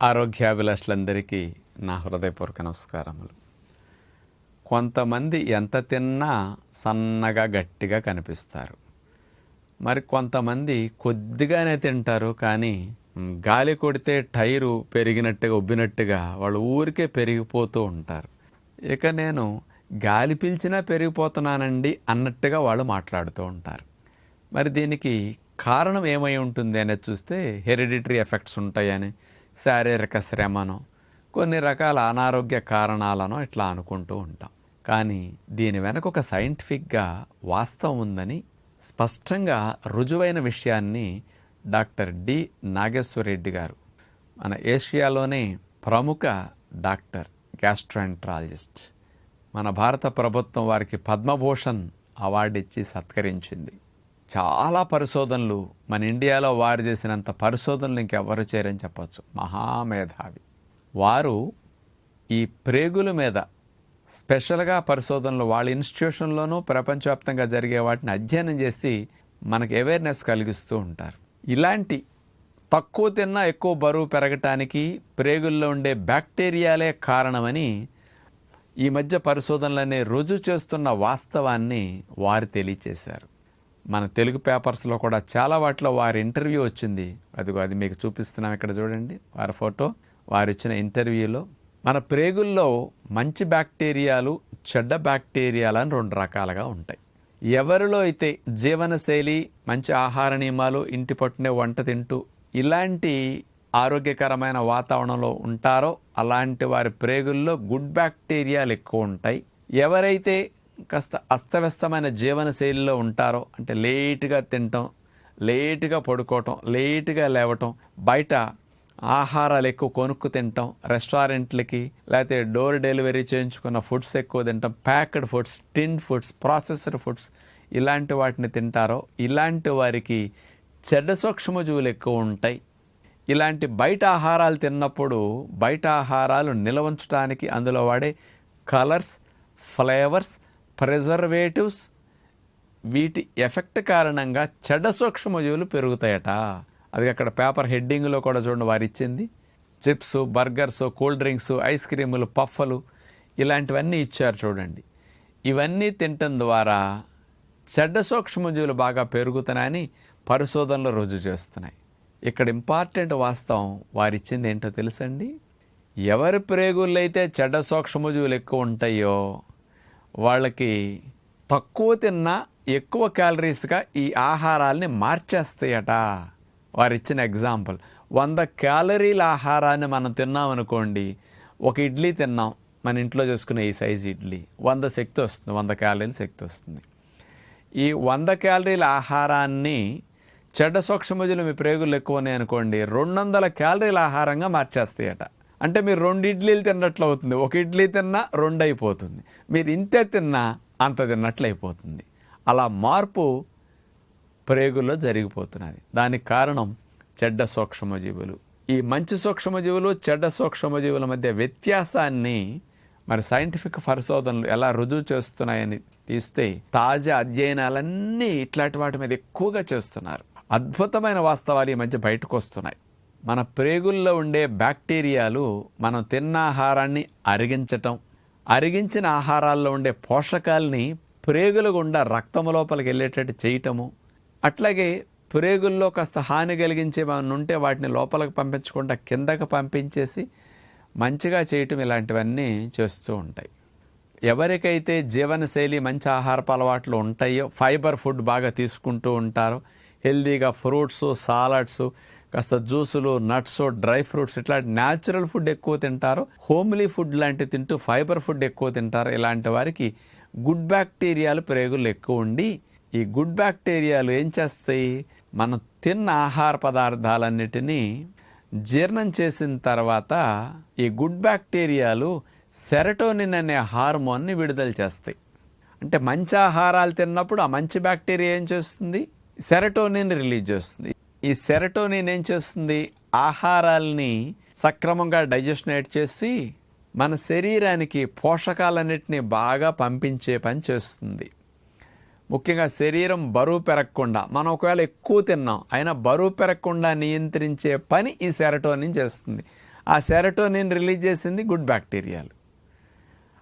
ఆరోగ్యాభిలాషులందరికీ నా హృదయపూర్వక నమస్కారములు. కొంతమంది ఎంత తిన్నా సన్నగా గట్టిగా కనిపిస్తారు. మరి కొంతమంది కొద్దిగానే తింటారు, కానీ గాలి కొడితే టైరు పెరిగినట్టుగా ఉబ్బినట్టుగా వాళ్ళు ఊరికే పెరిగిపోతూ ఉంటారు. ఇక నేను గాలి పీల్చినా పెరిగిపోతున్నానండి అన్నట్టుగా వాళ్ళు మాట్లాడుతూ ఉంటారు. మరి దీనికి కారణం ఏమై ఉంటుంది అనేది చూస్తే హెరిడిటరీ ఎఫెక్ట్స్ ఉంటాయని, శారీరక శ్రమను, కొన్ని రకాల అనారోగ్య కారణాలను ఇట్లా అనుకుంటూ ఉంటాం. కానీ దీని వెనక ఒక సైంటిఫిక్గా వాస్తవం ఉందని స్పష్టంగా రుజువైన విషయాన్ని డాక్టర్ డి నాగేశ్వరరెడ్డి గారు, మన ఏషియాలోనే ప్రముఖ డాక్టర్, గ్యాస్ట్రోఎంట్రాలజిస్ట్, మన భారత ప్రభుత్వం వారికి పద్మభూషణ్ అవార్డు ఇచ్చి సత్కరించింది. చాలా పరిశోధనలు, మన ఇండియాలో వారు చేసినంత పరిశోధనలు ఇంకెవ్వరు చేయరని చెప్పచ్చు. మహామేధావి వారు. ఈ ప్రేగుల మీద స్పెషల్గా పరిశోధనలు వాళ్ళ ఇన్స్టిట్యూషన్లోనూ ప్రపంచవ్యాప్తంగా జరిగే వాటిని అధ్యయనం చేసి మనకు అవేర్నెస్ కలిగిస్తూ ఉంటారు. ఇలాంటి తక్కువ తిన్నా ఎక్కువ బరువు పెరగటానికి ప్రేగుల్లో ఉండే బ్యాక్టీరియాలే కారణమని ఈ మధ్య పరిశోధనలనే రుజువు చేస్తున్న వాస్తవాన్ని వారు తెలియచేశారు. మన తెలుగు పేపర్స్లో కూడా చాలా వాటిలో వారి ఇంటర్వ్యూ వచ్చింది. అదిగో అది మీకు చూపిస్తున్నాం, ఇక్కడ చూడండి వారి ఫోటో. వారు ఇచ్చిన ఇంటర్వ్యూలో మన ప్రేగుల్లో మంచి బ్యాక్టీరియాలు, చెడ్డ బ్యాక్టీరియాలు అని రెండు రకాలుగా ఉంటాయి. ఎవరిలో అయితే జీవనశైలి, మంచి ఆహార నియమాలు, ఇంటి పట్టునే వంట తింటూ ఇలాంటి ఆరోగ్యకరమైన వాతావరణంలో ఉంటారో అలాంటి వారి ప్రేగుల్లో గుడ్ బ్యాక్టీరియాలు ఎక్కువ ఉంటాయి. ఎవరైతే కాస్త అస్తవ్యస్తమైన జీవనశైలిలో ఉంటారో, అంటే లేటుగా తినటం, లేటుగా పడుకోవటం, లేటుగా లేవటం, బయట ఆహారాలు ఎక్కువ కొనుక్కు తినటం, రెస్టారెంట్లకి లేకపోతే డోర్ డెలివరీ చేయించుకున్న ఫుడ్స్ ఎక్కువ తినటం, ప్యాక్డ్ ఫుడ్స్, టిన్ ఫుడ్స్, ప్రాసెస్డ్ ఫుడ్స్, ఇలాంటి వాటిని తింటారో ఇలాంటి వారికి చెడ్డ సూక్ష్మజీవులు ఎక్కువ ఉంటాయి. ఇలాంటి బయట ఆహారాలు తిన్నప్పుడు బయట ఆహారాలు నిల్వ ఉంచడానికి అందులో వాడే కలర్స్, ఫ్లేవర్స్, ప్రిజర్వేటివ్స్, వీటి ఎఫెక్ట్ కారణంగా చెడ్డ సూక్ష్మజీవులు పెరుగుతాయట. అది అక్కడ పేపర్ హెడ్డింగ్లో కూడా చూడండి వారు ఇచ్చింది. Chips, burgers, cool drinks, ice క్రీములు, పఫ్ఫలు ఇలాంటివన్నీ ఇచ్చారు చూడండి. ఇవన్నీ తినటం ద్వారా చెడ్డ సూక్ష్మజీవులు బాగా పెరుగుతున్నాయని పరిశోధనలు రుజువు చేస్తున్నాయి. ఇక్కడ ఇంపార్టెంట్ వాస్తవం వారిచ్చింది ఏంటో తెలుసండి. ఎవరి ప్రేగుల్లో అయితే చెడ్డ సూక్ష్మజీవులు ఎక్కువ ఉంటాయో వాళ్ళకి తక్కువ తిన్నా ఎక్కువ క్యాలరీస్గా ఈ ఆహారాల్ని మార్చేస్తాయట. వారు ఇచ్చిన ఎగ్జాంపుల్, 100 క్యాలరీల ఆహారాన్ని మనం తిన్నామనుకోండి, ఒక ఇడ్లీ తిన్నాం, మన ఇంట్లో చేసుకునే ఈ సైజు ఇడ్లీ 100 శక్తి వస్తుంది, 100 క్యాలరీల శక్తి వస్తుంది. ఈ 100 క్యాలరీల ఆహారాన్ని చెడ్డ సూక్ష్మజీవులు మీ ప్రేగులు ఎక్కువ ఉన్నాయి అనుకోండి, 200 క్యాలరీల ఆహారంగా మార్చేస్తాయట. అంటే మీరు 2 ఇడ్లీలు తిన్నట్లు అవుతుంది. ఒక ఇడ్లీ తిన్నా 2 అయిపోతుంది. మీరు ఇంతే తిన్నా అంత తిన్నట్లు అయిపోతుంది. అలా మార్పు ప్రేగుల్లో జరిగిపోతున్నది. దానికి కారణం చెడ్డ సూక్ష్మజీవులు. ఈ మంచి సూక్ష్మజీవులు, చెడ్డ సూక్ష్మజీవుల మధ్య వ్యత్యాసాన్ని మరి సైంటిఫిక్ పరిశోధనలు ఎలా రుజువు చేస్తున్నాయని తీస్తే తాజా అధ్యయనాలన్నీ ఇట్లాంటి వాటి మీద ఎక్కువగా చేస్తున్నారు. అద్భుతమైన వాస్తవాలు ఈ మధ్య బయటకు వస్తున్నాయి. మన ప్రేగుల్లో ఉండే బ్యాక్టీరియాలు మనం తిన్న ఆహారాన్ని అరిగించటం, అరిగించిన ఆహారాల్లో ఉండే పోషకాలని ప్రేగుల గుండా రక్తం లోపలికి వెళ్ళేటట్టు చేయటము, అట్లాగే ప్రేగుల్లో కాస్త హాని కలిగించేమన్నా ఉంటే వాటిని లోపలికి పంపించకుండా కిందకి పంపించేసి మంచిగా చేయటం, ఇలాంటివన్నీ చేస్తూ ఉంటాయి. ఎవరికైతే జీవనశైలి, మంచి ఆహారపు అలవాట్లు ఉంటాయో, ఫైబర్ ఫుడ్ బాగా తీసుకుంటూ ఉంటారో, హెల్దీగా ఫ్రూట్స్, సాలడ్స్, కాస్త జ్యూసులు, నట్స్, డ్రై ఫ్రూట్స్ ఇట్లాంటి న్యాచురల్ ఫుడ్ ఎక్కువ తింటారో, హోమ్లీ ఫుడ్ లాంటివి తింటూ ఫైబర్ ఫుడ్ ఎక్కువ తింటారో, ఇలాంటి వారికి గుడ్ బ్యాక్టీరియాలు ప్రేగులు ఎక్కువ ఉండి, ఈ గుడ్ బ్యాక్టీరియాలు ఏం చేస్తాయి, మనం తిన్న ఆహార పదార్థాలన్నిటినీ జీర్ణం చేసిన తర్వాత ఈ గుడ్ బ్యాక్టీరియాలు సెరటోనిన్ అనే హార్మోన్ని విడుదల చేస్తాయి. అంటే మంచి ఆహారాలు తిన్నప్పుడు ఆ మంచి బ్యాక్టీరియా ఏం చేస్తుంది, సెరటోనిన్ రిలీజ్ చేస్తుంది. ఈ సెరటోనిన్ ఏం చేస్తుంది, ఆహారాల్ని సక్రమంగా డైజెషనేట్ చేసి మన శరీరానికి పోషకాలన్నిటినీ బాగా పంపించే పని చేస్తుంది. ముఖ్యంగా శరీరం బరువు పెరగకుండా, మనం ఒకవేళ ఎక్కువ తిన్నాం అయినా బరువు పెరగకుండా నియంత్రించే పని ఈ సెరటోనిన్ చేస్తుంది. ఆ సెరటోనిన్ రిలీజ్ చేసింది గుడ్ బ్యాక్టీరియాలు.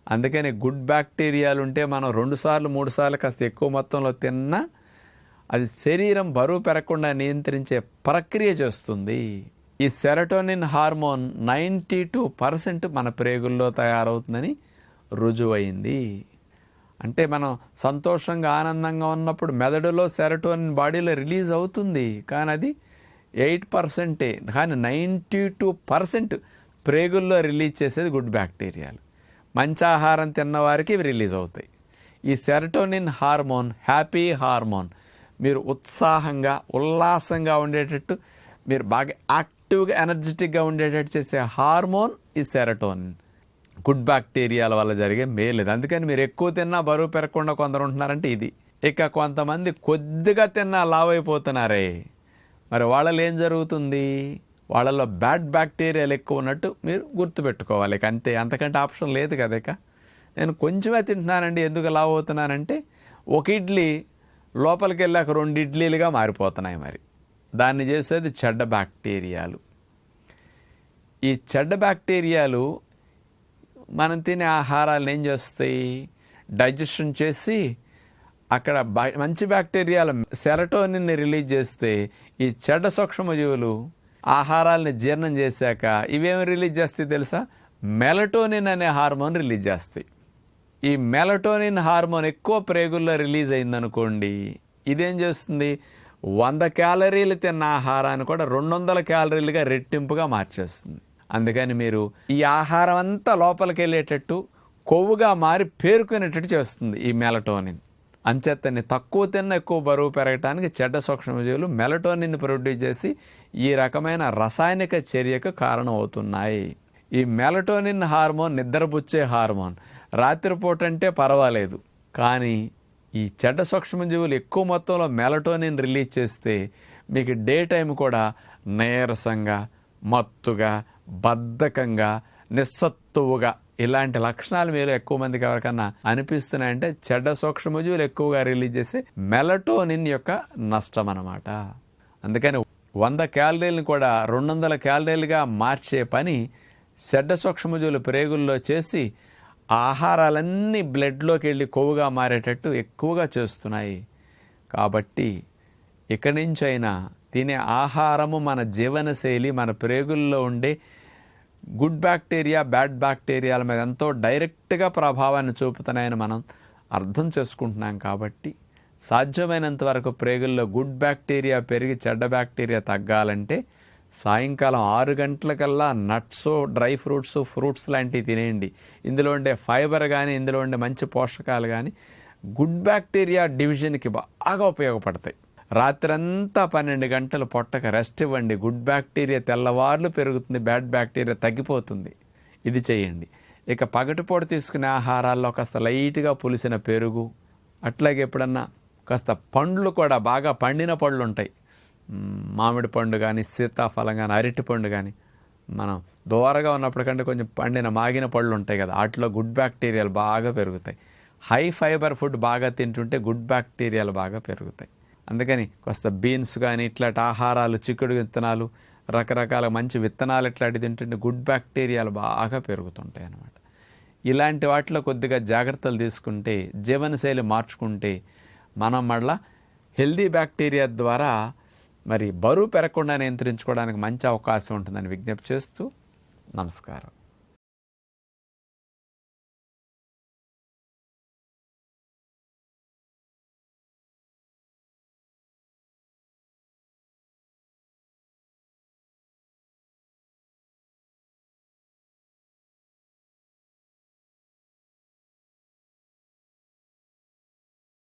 అందుకని గుడ్ బ్యాక్టీరియాలు ఉంటే మనం 2 సార్లు 3 సార్లు కాస్త ఎక్కువ మొత్తంలో తిన్నా అది శరీరం బరువు పెరగకుండా నియంత్రించే ప్రక్రియ చేస్తుంది. ఈ సెరటోనిన్ హార్మోన్ 92% మన ప్రేగుల్లో తయారవుతుందని రుజువైంది. అంటే మనం సంతోషంగా ఆనందంగా ఉన్నప్పుడు మెదడులో సెరటోనిన్ బాడీలో రిలీజ్ అవుతుంది, కానీ అది 8%. కానీ 92% ప్రేగుల్లో రిలీజ్ చేసేది గుడ్ బ్యాక్టీరియాలు. మంచి ఆహారం తిన్నవారికి ఇవి రిలీజ్ అవుతాయి. ఈ సెరటోనిన్ హార్మోన్ హ్యాపీ హార్మోన్. మీరు ఉత్సాహంగా ఉల్లాసంగా ఉండేటట్టు, మీరు బాగా యాక్టివ్గా ఎనర్జెటిక్గా ఉండేటట్టు చేసే హార్మోన్ ఈ సెరటోనిన్. గుడ్ బ్యాక్టీరియాల వల్ల జరిగే మేలు. అందుకని మీరు ఎక్కువ తిన్నా బరువు పెరగకుండా కొందరు ఉంటున్నారంటే ఇది. ఇక కొంతమంది కొద్దిగా తిన్నా లావు అయిపోతున్నారే, మరి వాళ్ళలో ఏం జరుగుతుంది? వాళ్ళలో బ్యాడ్ బ్యాక్టీరియాలు ఎక్కువ ఉన్నట్టు మీరు గుర్తుపెట్టుకోవాలి. ఇక అంతే, అంతకంటే ఆప్షన్ లేదు కదా. ఇక నేను కొంచెమే తింటున్నానండి, ఎందుకు లావు అవుతున్నానంటే, ఒక ఇడ్లీ లోపలికి వెళ్ళాక 2 ఇడ్లీలుగా మారిపోతున్నాయి. మరి దాన్ని చేసేది చెడ్డ బ్యాక్టీరియాలు. ఈ చెడ్డ బ్యాక్టీరియాలు మనం తినే ఆహారాలను ఏం చేస్తాయి? డైజెషన్ చేసి అక్కడ మంచి బ్యాక్టీరియాలు సెరటోనిన్ని రిలీజ్ చేస్తే, ఈ చెడ్డ సూక్ష్మజీవులు ఆహారాలని జీర్ణం చేశాక ఇవేమి రిలీజ్ చేస్తాయి తెలుసా? మెలటోనిన్ అనే హార్మోన్ రిలీజ్ చేస్తాయి. ఈ మెలటోనిన్ హార్మోన్ ఎక్కువ ప్రేగుల్లో రిలీజ్ అయిందనుకోండి, ఇదేం చేస్తుంది? 100 క్యాలరీలు తిన్న ఆహారాన్ని కూడా 200 క్యాలరీలుగా రెట్టింపుగా మార్చేస్తుంది. అందుకని మీరు ఈ ఆహారం అంతా లోపలికి వెళ్ళేటట్టు కొవ్వుగా మారి పేరుకునేటట్టు చేస్తుంది ఈ మెలటోనిన్. అంచేతని తక్కువ తిన్న ఎక్కువ బరువు పెరగటానికి చెడ్డ సూక్ష్మజీవులు మెలటోనిన్ ప్రొడ్యూస్ చేసి ఈ రకమైన రసాయనిక చర్యకు కారణం అవుతున్నాయి. ఈ మెలటోనిన్ హార్మోన్ నిద్రపుచ్చే హార్మోన్. రాత్రిపూట అంటే పర్వాలేదు, కానీ ఈ చెడ్డ సూక్ష్మజీవులు ఎక్కువ మొత్తంలో మెలటోనిన్ రిలీజ్ చేస్తే మీకు డే టైం కూడా నీరసంగా, మత్తుగా, బద్ధకంగా, నిస్సత్తువుగా ఇలాంటి లక్షణాలు మీరు ఎక్కువ మందికి ఎవరికన్నా అనిపిస్తున్నాయంటే చెడ్డ సూక్ష్మజీవులు ఎక్కువగా రిలీజ్ చేసే మెలటోనిన్ యొక్క నష్టం అన్నమాట. అందుకని 100 క్యాలరీలను కూడా 200 క్యాలరీలుగా మార్చే పని చెడ్డ సూక్ష్మజీవులు ప్రేగుల్లో చేసి ఆహారాలన్నీ బ్లడ్లోకి వెళ్ళి కొవ్వుగా మారేటట్టు ఎక్కువగా చేస్తున్నాయి. కాబట్టి ఇక్కడి నుంచైనా తినే ఆహారము, మన జీవనశైలి, మన ప్రేగుల్లో ఉండే గుడ్ బ్యాక్టీరియా, బ్యాడ్ బ్యాక్టీరియాల మీద ఎంతో డైరెక్ట్గా ప్రభావాన్ని చూపుతున్నాయని మనం అర్థం చేసుకుంటున్నాం. కాబట్టి సాధ్యమైనంత వరకు ప్రేగుల్లో గుడ్ బ్యాక్టీరియా పెరిగి చెడ్డ బ్యాక్టీరియా తగ్గాలంటే సాయంకాలం 6 గంటలకల్లా నట్స్, డ్రై ఫ్రూట్స్, ఫ్రూట్స్ లాంటివి తినేయండి. ఇందులో ఉండే ఫైబర్ కానీ, ఇందులో ఉండే మంచి పోషకాలు కానీ గుడ్ బ్యాక్టీరియా డివిజన్కి బాగా ఉపయోగపడతాయి. రాత్రంతా 12 గంటలు పొట్టక రెస్ట్ ఇవ్వండి. గుడ్ బ్యాక్టీరియా తెల్లవార్లు పెరుగుతుంది, బ్యాడ్ బ్యాక్టీరియా తగ్గిపోతుంది. ఇది చేయండి. ఇక పగటిపూట తీసుకునే ఆహారాల్లో కాస్త లైట్గా పులిసిన పెరుగు, అట్లాగే ఎప్పుడన్నా కాస్త పండ్లు కూడా బాగా పండిన పళ్ళు ఉంటాయి, మామిడి పండు కానీ, సీతాఫలం కానీ, అరటి పండు కానీ, మనం దూరగా ఉన్నప్పటికంటే కొంచెం పండిన మాగిన పళ్ళు ఉంటాయి కదా, వాటిలో గుడ్ బ్యాక్టీరియాలు బాగా పెరుగుతాయి. హై ఫైబర్ ఫుడ్ బాగా తింటుంటే గుడ్ బ్యాక్టీరియాలు బాగా పెరుగుతాయి. అందుకని కాస్త బీన్స్ కానీ, ఇట్లాంటి ఆహారాలు, చిక్కుడు విత్తనాలు, రకరకాల మంచి విత్తనాలు ఇట్లాంటివి తింటుంటే గుడ్ బ్యాక్టీరియాలు బాగా పెరుగుతుంటాయి అన్నమాట. ఇలాంటి వాటిలో కొద్దిగా జాగ్రత్తలు తీసుకుంటే, జీవనశైలి మార్చుకుంటే మనం మళ్ళా హెల్దీ బ్యాక్టీరియా ద్వారా మరి బరువు పెరగకుండా నియంత్రించుకోవడానికి మంచి అవకాశం ఉంటుందని విజ్ఞప్తి చేస్తూ నమస్కారం.